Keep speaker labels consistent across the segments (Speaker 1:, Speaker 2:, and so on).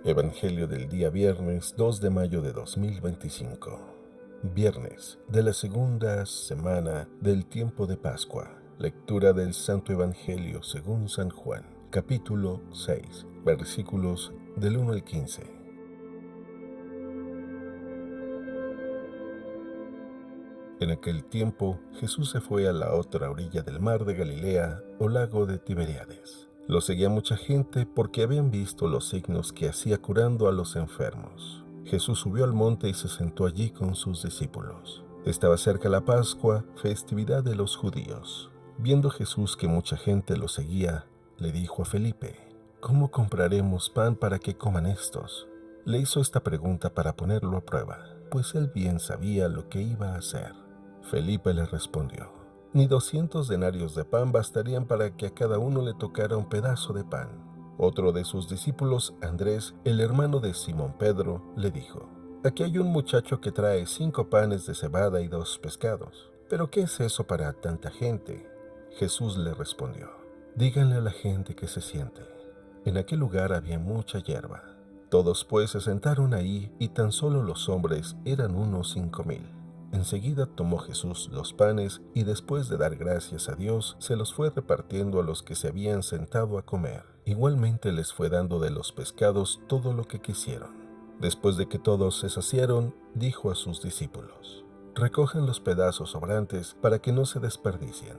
Speaker 1: Evangelio del día viernes 2 de mayo de 2025. Viernes de la segunda semana del tiempo de Pascua. Lectura del Santo Evangelio según San Juan, capítulo 6, versículos del 1 al 15. En aquel tiempo, Jesús se fue a la otra orilla del mar de Galilea o lago de Tiberíades. Lo seguía mucha gente porque habían visto los signos que hacía curando a los enfermos. Jesús subió al monte y se sentó allí con sus discípulos. Estaba cerca la Pascua, festividad de los judíos. Viendo Jesús que mucha gente lo seguía, le dijo a Felipe: ¿Cómo compraremos pan para que coman estos? Le hizo esta pregunta para ponerlo a prueba, pues él bien sabía lo que iba a hacer. Felipe le respondió: Ni 200 denarios de pan bastarían para que a cada uno le tocara un pedazo de pan. Otro de sus discípulos, Andrés, el hermano de Simón Pedro, le dijo: Aquí hay un muchacho que trae 5 panes de cebada y 2 pescados. ¿Pero qué es eso para tanta gente? Jesús le respondió: Díganle a la gente que se siente. En aquel lugar había mucha hierba. Todos pues se sentaron ahí, y tan solo los hombres eran unos 5,000. Enseguida tomó Jesús los panes y después de dar gracias a Dios, se los fue repartiendo a los que se habían sentado a comer. Igualmente les fue dando de los pescados todo lo que quisieron. Después de que todos se saciaron, dijo a sus discípulos: Recojan los pedazos sobrantes para que no se desperdicien.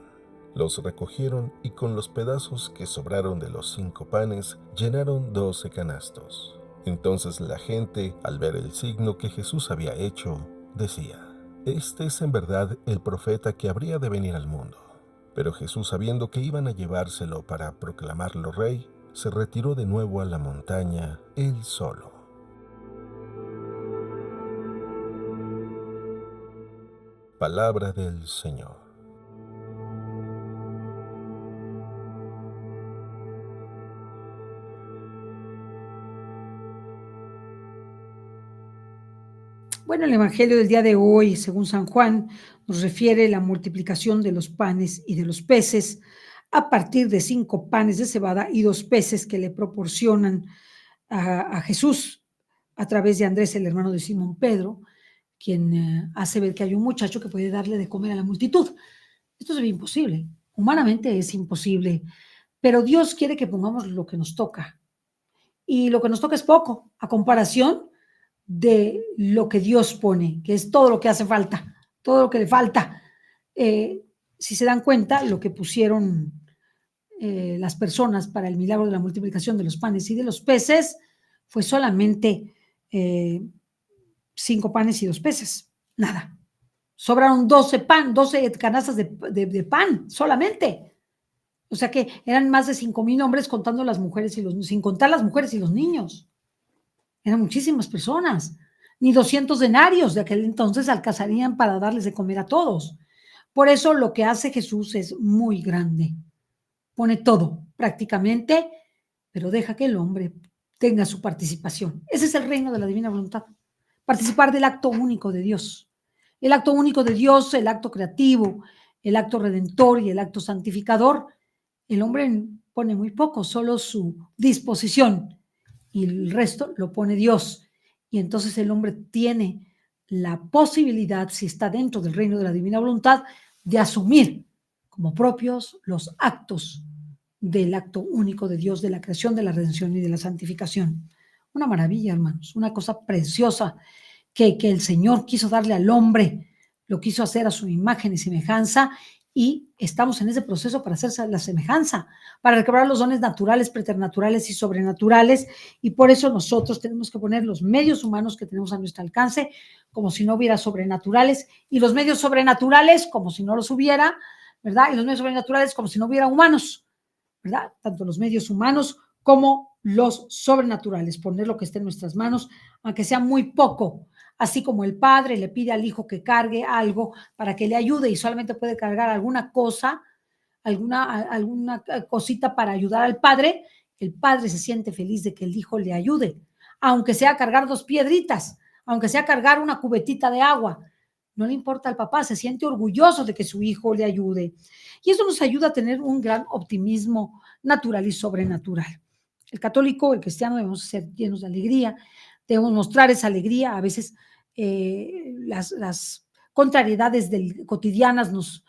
Speaker 1: Los recogieron y con los pedazos que sobraron de los 5 panes, llenaron 12 canastos. Entonces la gente, al ver el signo que Jesús había hecho, decía: Este es en verdad el profeta que habría de venir al mundo. Pero Jesús, sabiendo que iban a llevárselo para proclamarlo rey, se retiró de nuevo a la montaña, él solo. Palabra del Señor.
Speaker 2: Bueno, el Evangelio del día de hoy, según San Juan, nos refiere la multiplicación de los panes y de los peces a partir de 5 panes de cebada y 2 peces que le proporcionan a Jesús a través de Andrés, el hermano de Simón Pedro, quien hace ver que hay un muchacho que puede darle de comer a la multitud. Esto sería imposible, humanamente es imposible, pero Dios quiere que pongamos lo que nos toca y lo que nos toca es poco a comparación de lo que Dios pone, que es todo lo que hace falta, todo lo que le falta. Eh, si se dan cuenta, lo que pusieron las personas para el milagro de la multiplicación de los panes y de los peces fue solamente 5 panes y 2 peces, nada. Sobraron 12 canastas de pan solamente. O sea que eran más de 5,000 hombres contando las mujeres y sin contar las mujeres y los niños. Eran muchísimas personas. Ni 200 denarios de aquel entonces alcanzarían para darles de comer a todos. Por eso lo que hace Jesús es muy grande. Pone todo prácticamente, pero deja que el hombre tenga su participación. Ese es el reino de la divina voluntad. Participar del acto único de Dios. El acto único de Dios, el acto creativo, el acto redentor y el acto santificador. El hombre pone muy poco, solo su disposición, y el resto lo pone Dios. Y entonces el hombre tiene la posibilidad, si está dentro del reino de la divina voluntad, de asumir como propios los actos del acto único de Dios, de la creación, de la redención y de la santificación. Una maravilla, hermanos, una cosa preciosa que el Señor quiso darle al hombre, lo quiso hacer a su imagen y semejanza, y estamos en ese proceso para hacer la semejanza, para recobrar los dones naturales, preternaturales y sobrenaturales, y por eso nosotros tenemos que poner los medios humanos que tenemos a nuestro alcance, como si no hubiera sobrenaturales, y los medios sobrenaturales como si no los hubiera, ¿verdad? Y los medios sobrenaturales como si no hubiera humanos, ¿verdad? Tanto los medios humanos como los sobrenaturales, poner lo que esté en nuestras manos, aunque sea muy poco, así como el padre le pide al hijo que cargue algo para que le ayude y solamente puede cargar alguna cosa, alguna cosita para ayudar al padre, el padre se siente feliz de que el hijo le ayude, aunque sea cargar 2 piedritas, aunque sea cargar una cubetita de agua. No le importa al papá, se siente orgulloso de que su hijo le ayude. Y eso nos ayuda a tener un gran optimismo natural y sobrenatural. El católico, el cristiano, debemos ser llenos de alegría, debemos mostrar esa alegría. A veces las contrariedades cotidianas nos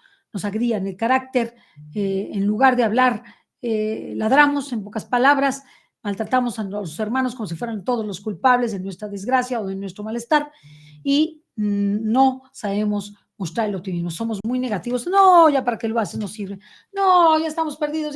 Speaker 2: agrían el carácter. En lugar de hablar, ladramos, en pocas palabras, maltratamos a los hermanos como si fueran todos los culpables de nuestra desgracia o de nuestro malestar, y no sabemos mostrar el optimismo. Somos muy negativos. No, ya para qué lo haces, no sirve. No, ya estamos perdidos,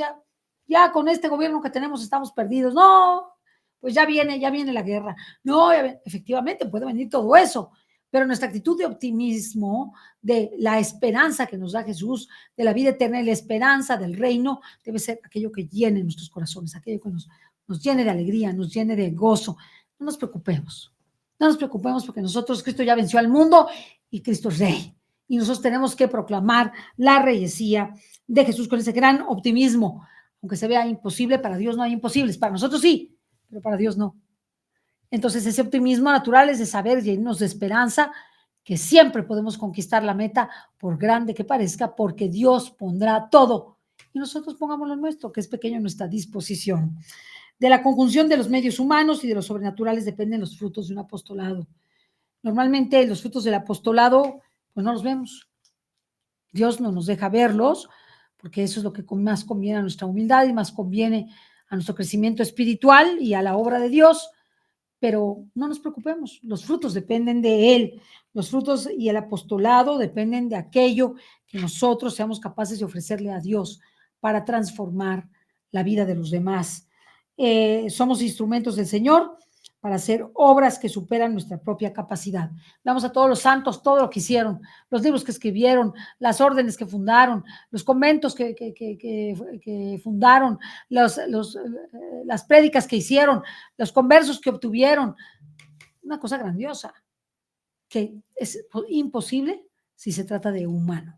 Speaker 2: ya con este gobierno que tenemos estamos perdidos. No, pues ya viene la guerra. No, efectivamente puede venir todo eso, pero nuestra actitud de optimismo, de la esperanza que nos da Jesús, de la vida eterna y la esperanza del reino, debe ser aquello que llene nuestros corazones, aquello que nos llene de alegría, nos llene de gozo. No nos preocupemos. No nos preocupemos, porque nosotros, Cristo ya venció al mundo y Cristo es Rey. Y nosotros tenemos que proclamar la reyesía de Jesús con ese gran optimismo. Aunque se vea imposible, para Dios no hay imposibles. Para nosotros sí, pero para Dios no. Entonces, ese optimismo natural es de saber, llenarnos de esperanza, que siempre podemos conquistar la meta, por grande que parezca, porque Dios pondrá todo. Y nosotros pongamos lo nuestro, que es pequeño en nuestra disposición. De la conjunción de los medios humanos y de los sobrenaturales dependen los frutos de un apostolado. Normalmente los frutos del apostolado, pues no los vemos. Dios no nos deja verlos, porque eso es lo que más conviene a nuestra humildad y más conviene a nuestro crecimiento espiritual y a la obra de Dios. Pero no nos preocupemos, los frutos dependen de Él. Los frutos y el apostolado dependen de aquello que nosotros seamos capaces de ofrecerle a Dios para transformar la vida de los demás. Somos instrumentos del Señor para hacer obras que superan nuestra propia capacidad. Vamos a todos los santos, todo lo que hicieron, los libros que escribieron, las órdenes que fundaron, los conventos que fundaron, las prédicas que hicieron, los conversos que obtuvieron. Una cosa grandiosa, que es imposible si se trata de humano.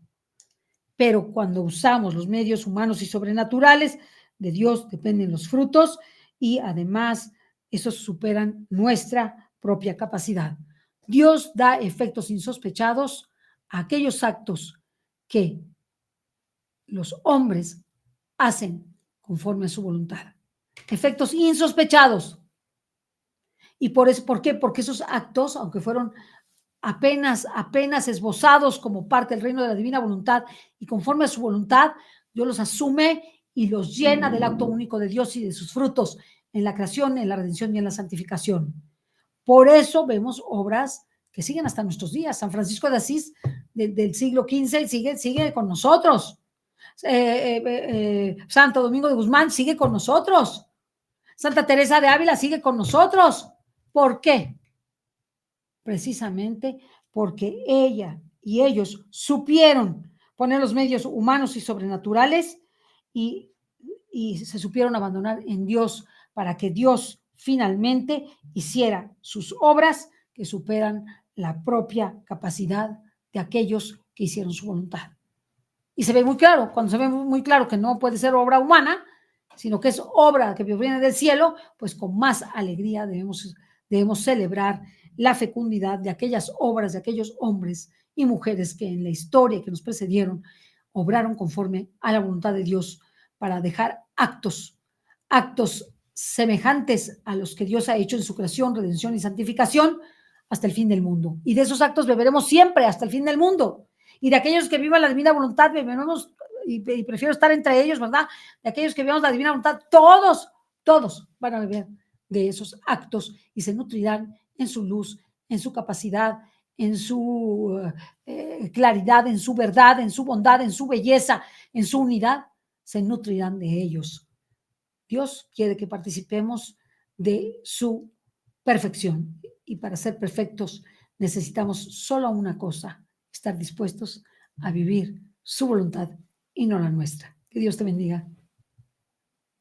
Speaker 2: Pero cuando usamos los medios humanos y sobrenaturales de Dios, dependen los frutos, y además esos superan nuestra propia capacidad. Dios da efectos insospechados a aquellos actos que los hombres hacen conforme a su voluntad. Efectos insospechados. ¿Y por eso? ¿Por qué? Porque esos actos, aunque fueron apenas esbozados como parte del reino de la divina voluntad y conforme a su voluntad, Dios los asume y los llena del acto único de Dios y de sus frutos en la creación, en la redención y en la santificación. Por eso vemos obras que siguen hasta nuestros días. San Francisco de Asís del siglo XV sigue con nosotros. Santo Domingo de Guzmán sigue con nosotros. Santa Teresa de Ávila sigue con nosotros. ¿Por qué? Precisamente porque ella y ellos supieron poner los medios humanos y sobrenaturales y se supieron abandonar en Dios, para que Dios finalmente hiciera sus obras que superan la propia capacidad de aquellos que hicieron su voluntad. Y se ve muy claro, cuando se ve muy claro que no puede ser obra humana, sino que es obra que viene del cielo, pues con más alegría debemos celebrar la fecundidad de aquellas obras, de aquellos hombres y mujeres que en la historia que nos precedieron obraron conforme a la voluntad de Dios para dejar actos semejantes a los que Dios ha hecho en su creación, redención y santificación hasta el fin del mundo. Y de esos actos beberemos siempre hasta el fin del mundo. Y de aquellos que vivan la divina voluntad, beberemos, y prefiero estar entre ellos, ¿verdad? De aquellos que vivamos la divina voluntad, todos van a beber de esos actos y se nutrirán en su luz, en su capacidad, en su claridad, en su verdad, en su bondad, en su belleza, en su unidad, se nutrirán de ellos. Dios quiere que participemos de su perfección, y para ser perfectos necesitamos solo una cosa: estar dispuestos a vivir su voluntad y no la nuestra. Que Dios te bendiga.